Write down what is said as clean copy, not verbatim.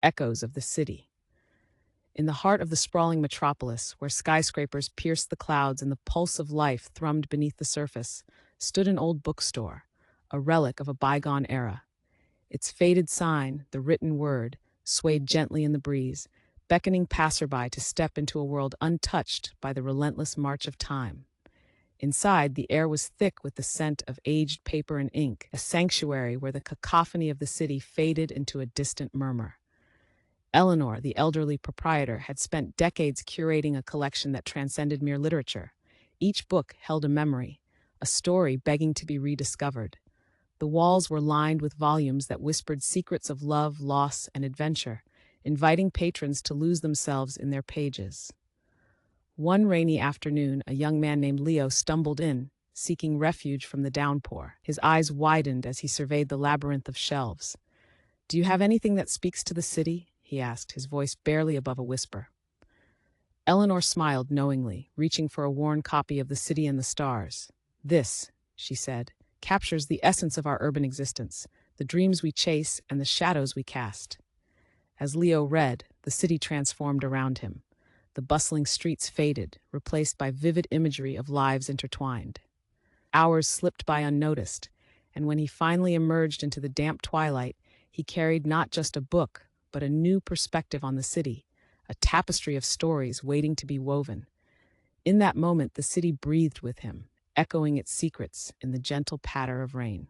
echoes of the city. In the heart of the sprawling metropolis, where skyscrapers pierced the clouds and the pulse of life thrummed beneath the surface, stood an old bookstore, a relic of a bygone era. Its faded sign, the written word, swayed gently in the breeze, beckoning passerby to step into a world untouched by the relentless march of time. Inside, the air was thick with the scent of aged paper and ink, a sanctuary where the cacophony of the city faded into a distant murmur. Eleanor, the elderly proprietor, had spent decades curating a collection that transcended mere literature. Each book held a memory, a story begging to be rediscovered. The walls were lined with volumes that whispered secrets of love, loss, and adventure, inviting patrons to lose themselves in their pages. One rainy afternoon, a young man named Leo stumbled in, seeking refuge from the downpour. His eyes widened as he surveyed the labyrinth of shelves. "Do you have anything that speaks to the city?" he asked, his voice barely above a whisper. Eleanor smiled knowingly, reaching for a worn copy of The City and the Stars. "This," she said, "captures the essence of our urban existence, the dreams we chase and the shadows we cast." As Leo read, the city transformed around him. The bustling streets faded, replaced by vivid imagery of lives intertwined. Hours slipped by unnoticed, and when he finally emerged into the damp twilight, he carried not just a book, but a new perspective on the city, a tapestry of stories waiting to be woven. In that moment, the city breathed with him, echoing its secrets in the gentle patter of rain.